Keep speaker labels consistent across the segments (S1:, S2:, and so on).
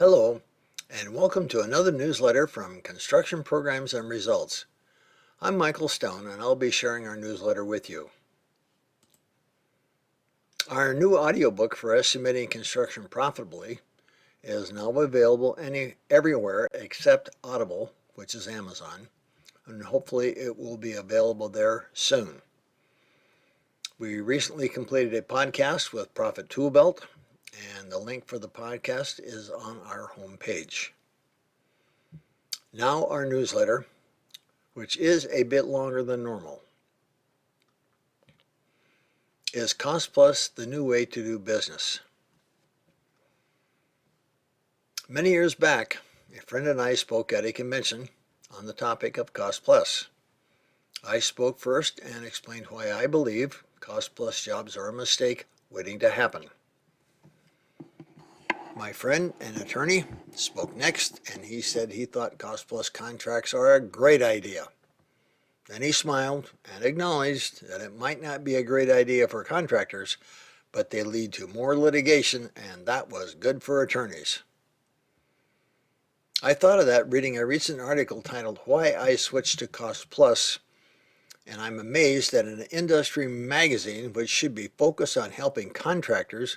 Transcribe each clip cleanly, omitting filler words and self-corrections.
S1: Hello, and welcome to another newsletter from Construction Programs and Results. I'm Michael Stone, and I'll be sharing our newsletter with you. Our new audiobook for estimating construction profitably is now available everywhere except Audible, which is Amazon, and hopefully it will be available there soon. We recently completed a podcast with Profit Toolbelt, and the link for the podcast is on our homepage. Now our newsletter, which is a bit longer than normal. Is Cost Plus the new way to do business? Many years back, a friend and I spoke at a convention on the topic of Cost Plus. I spoke first and explained why I believe Cost Plus jobs are a mistake waiting to happen. My friend, an attorney, spoke next, and he said he thought Cost Plus contracts are a great idea. Then he smiled and acknowledged that it might not be a great idea for contractors, but they lead to more litigation, and that was good for attorneys. I thought of that reading a recent article titled Why I Switched to Cost Plus, and I'm amazed that an industry magazine, which should be focused on helping contractors,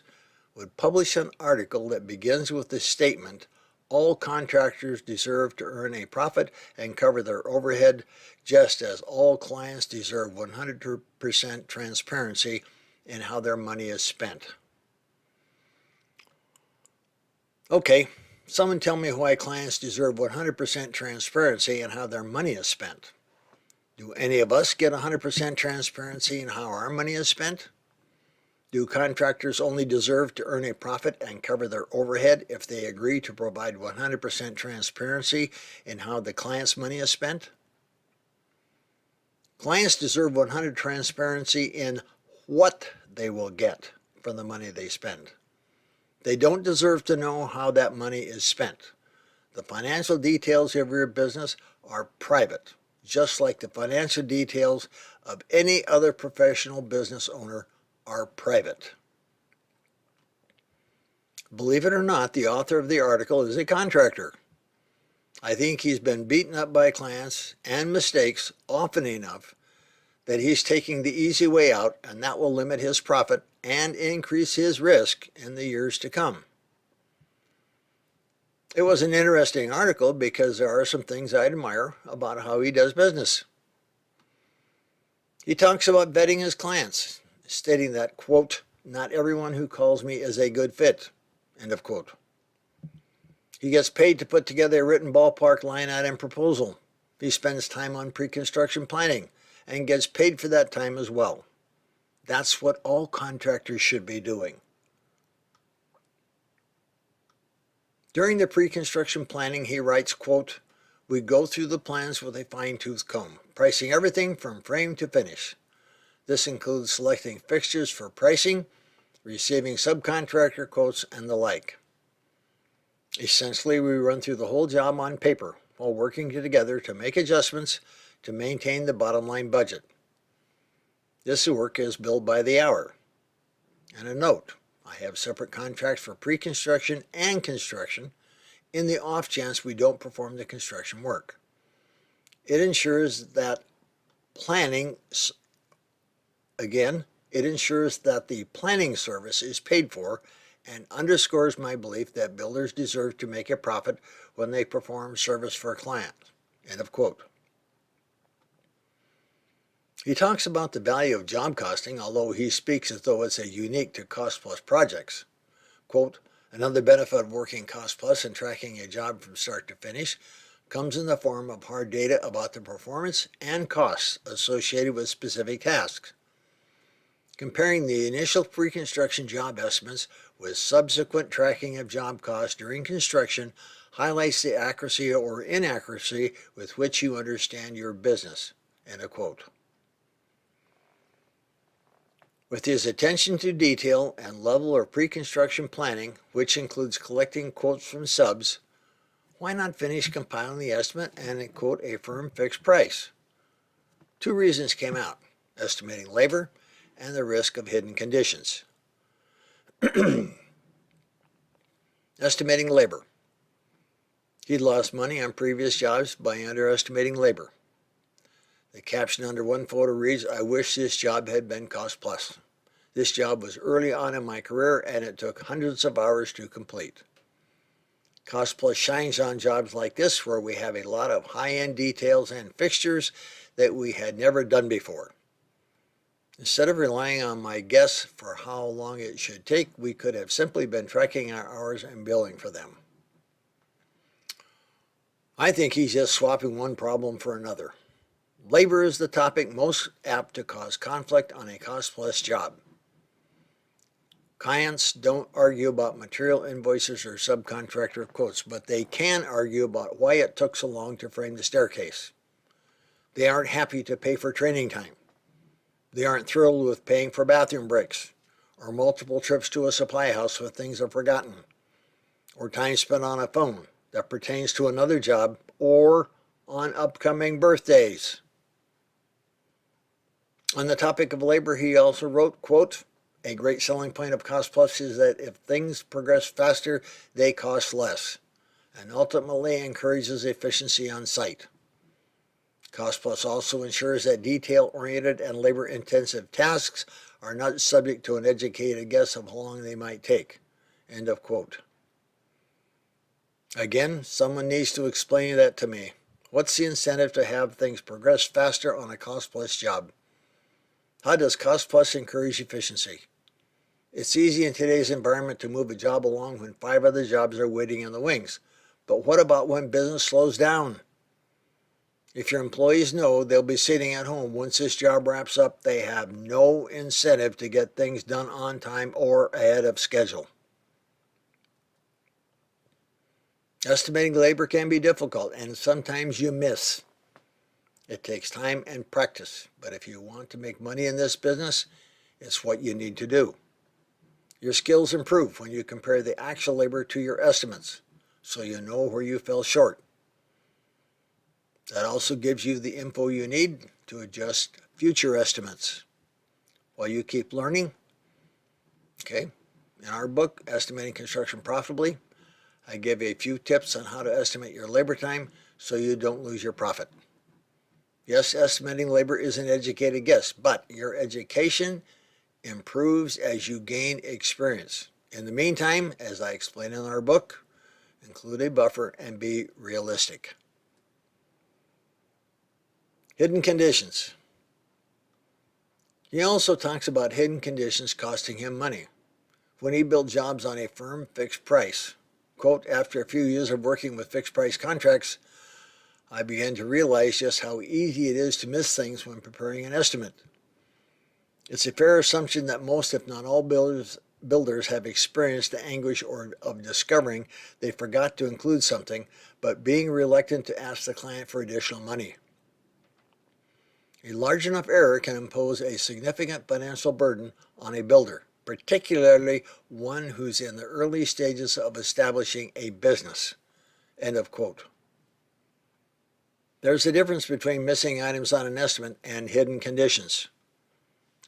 S1: would publish an article that begins with the statement, all contractors deserve to earn a profit and cover their overhead, just as all clients deserve 100% transparency in how their money is spent. Okay, someone tell me why clients deserve 100% transparency in how their money is spent. Do any of us get 100% transparency in how our money is spent? Do contractors only deserve to earn a profit and cover their overhead if they agree to provide 100% transparency in how the client's money is spent? Clients deserve 100% transparency in what they will get from the money they spend. They don't deserve to know how that money is spent. The financial details of your business are private, just like the financial details of any other professional business owner are private. Believe it or not, the author of the article is a contractor. I think he's been beaten up by clients and mistakes often enough that he's taking the easy way out, and that will limit his profit and increase his risk in the years to come. It was an interesting article because there are some things I admire about how he does business. He talks about vetting his clients, stating that, quote, not everyone who calls me is a good fit, end of quote. He gets paid to put together a written ballpark line item proposal. He spends time on pre-construction planning and gets paid for that time as well. That's what all contractors should be doing. During the pre-construction planning, he writes, quote, we go through the plans with a fine-tooth comb, pricing everything from frame to finish. This includes selecting fixtures for pricing, receiving subcontractor quotes, and the like. Essentially, we run through the whole job on paper while working together to make adjustments to maintain the bottom line budget. This work is billed by the hour. And a note, I have separate contracts for pre-construction and construction in the off chance we don't perform the construction work. It ensures that the planning service is paid for and underscores my belief that builders deserve to make a profit when they perform service for a client. End of quote. He talks about the value of job costing, although he speaks as though it's unique to Cost Plus projects. Quote, another benefit of working Cost Plus and tracking a job from start to finish comes in the form of hard data about the performance and costs associated with specific tasks. Comparing the initial pre-construction job estimates with subsequent tracking of job costs during construction highlights the accuracy or inaccuracy with which you understand your business. End of quote. With his attention to detail and level of pre-construction planning, which includes collecting quotes from subs, why not finish compiling the estimate and quote a firm fixed price? Two reasons came out: estimating labor and the risk of hidden conditions. Estimating labor. He'd lost money on previous jobs by underestimating labor. The caption under one photo reads, "I wish this job had been cost plus. This job was early on in my career and it took hundreds of hours to complete." Cost plus shines on jobs like this where we have a lot of high-end details and fixtures that we had never done before. Instead of relying on my guess for how long it should take, we could have simply been tracking our hours and billing for them. I think he's just swapping one problem for another. Labor is the topic most apt to cause conflict on a cost-plus job. Clients don't argue about material invoices or subcontractor quotes, but they can argue about why it took so long to frame the staircase. They aren't happy to pay for training time. They aren't thrilled with paying for bathroom breaks, or multiple trips to a supply house when things are forgotten, or time spent on a phone that pertains to another job, or on upcoming birthdays. On the topic of labor, he also wrote, quote, "A great selling point of cost plus is that if things progress faster, they cost less, and ultimately encourages efficiency on site. Cost plus also ensures that detail-oriented and labor-intensive tasks are not subject to an educated guess of how long they might take." End of quote. Again, someone needs to explain that to me. What's the incentive to have things progress faster on a cost plus job? How does cost plus encourage efficiency? It's easy in today's environment to move a job along when 5 other jobs are waiting in the wings. But what about when business slows down? If your employees know they'll be sitting at home once this job wraps up, they have no incentive to get things done on time or ahead of schedule. Estimating labor can be difficult, and sometimes you miss. It takes time and practice, but if you want to make money in this business, it's what you need to do. Your skills improve when you compare the actual labor to your estimates, so you know where you fell short. That also gives you the info you need to adjust future estimates. While you keep learning, in our book, Estimating Construction Profitably, I give a few tips on how to estimate your labor time so you don't lose your profit. Yes, estimating labor is an educated guess, but your education improves as you gain experience. In the meantime, as I explain in our book, include a buffer and be realistic. Hidden conditions. He also talks about hidden conditions costing him money. When he built jobs on a firm fixed price, quote, "After a few years of working with fixed price contracts, I began to realize just how easy it is to miss things when preparing an estimate. It's a fair assumption that most, if not all, builders have experienced the anguish of discovering they forgot to include something, but being reluctant to ask the client for additional money. A large enough error can impose a significant financial burden on a builder, particularly one who's in the early stages of establishing a business." End of quote. There's a difference between missing items on an estimate and hidden conditions.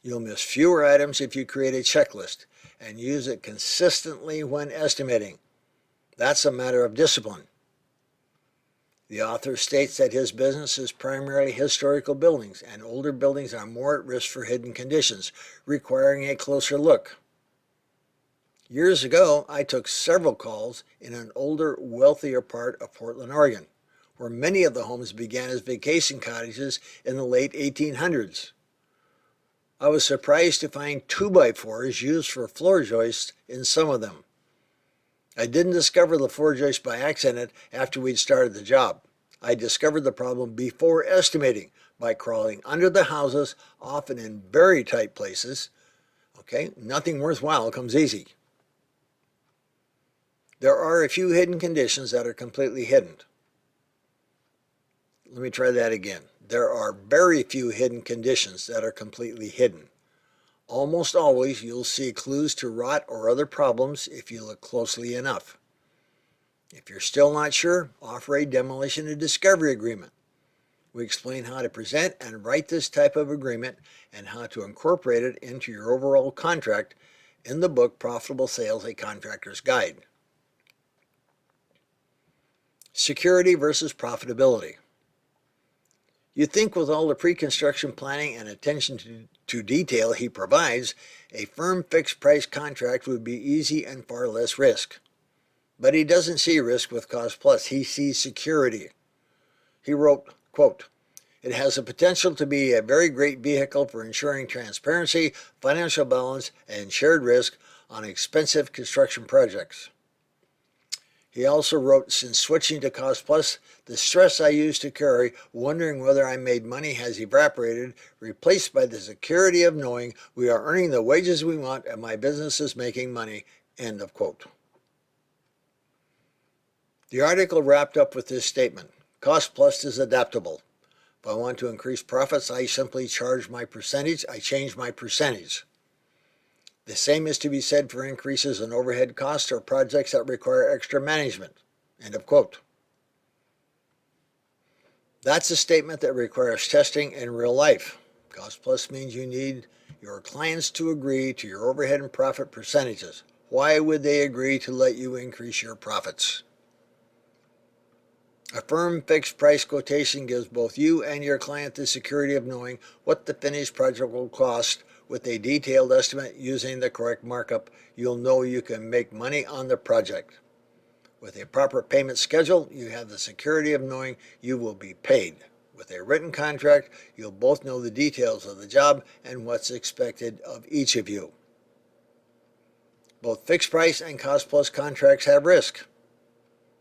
S1: You'll miss fewer items if you create a checklist and use it consistently when estimating. That's a matter of discipline. The author states that his business is primarily historical buildings, and older buildings are more at risk for hidden conditions, requiring a closer look. Years ago, I took several calls in an older, wealthier part of Portland, Oregon, where many of the homes began as vacation cottages in the late 1800s. I was surprised to find 2x4s used for floor joists in some of them. I didn't discover the floor joist by accident after we'd started the job. I discovered the problem before estimating by crawling under the houses, often in very tight places. Nothing worthwhile comes easy. There are a few hidden conditions that are completely hidden. Let me try that again. There are very few hidden conditions that are completely hidden. Almost always you'll see clues to rot or other problems if you look closely enough. If you're still not sure, offer a demolition and discovery agreement. We explain how to present and write this type of agreement and how to incorporate it into your overall contract in the book Profitable Sales, A Contractor's Guide. Security versus profitability. You'd think with all the pre-construction planning and attention to detail he provides, a firm fixed price contract would be easy and far less risk. But he doesn't see risk with Cost Plus, he sees security. He wrote, quote, "It has the potential to be a very great vehicle for ensuring transparency, financial balance, and shared risk on expensive construction projects." He also wrote, "Since switching to Cost Plus, the stress I used to carry, wondering whether I made money, has evaporated, replaced by the security of knowing we are earning the wages we want and my business is making money." End of quote. The article wrapped up with this statement: Cost Plus is adaptable. If I want to increase profits, I simply change my percentage. The same is to be said for increases in overhead costs or projects that require extra management. End of quote. That's a statement that requires testing in real life. Cost Plus means you need your clients to agree to your overhead and profit percentages. Why would they agree to let you increase your profits? A firm fixed price quotation gives both you and your client the security of knowing what the finished project will cost. With a detailed estimate using the correct markup, you'll know you can make money on the project. With a proper payment schedule, you have the security of knowing you will be paid. With a written contract, you'll both know the details of the job and what's expected of each of you. Both fixed price and Cost Plus contracts have risk.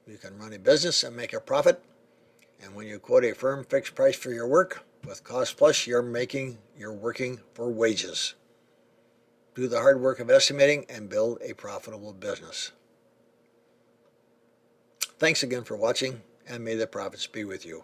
S1: You can run a business and make a profit, and when you quote a firm fixed price for your work, with Cost Plus you're working for wages. Do the hard work of estimating and build a profitable business. Thanks again for watching, and may the profits be with you.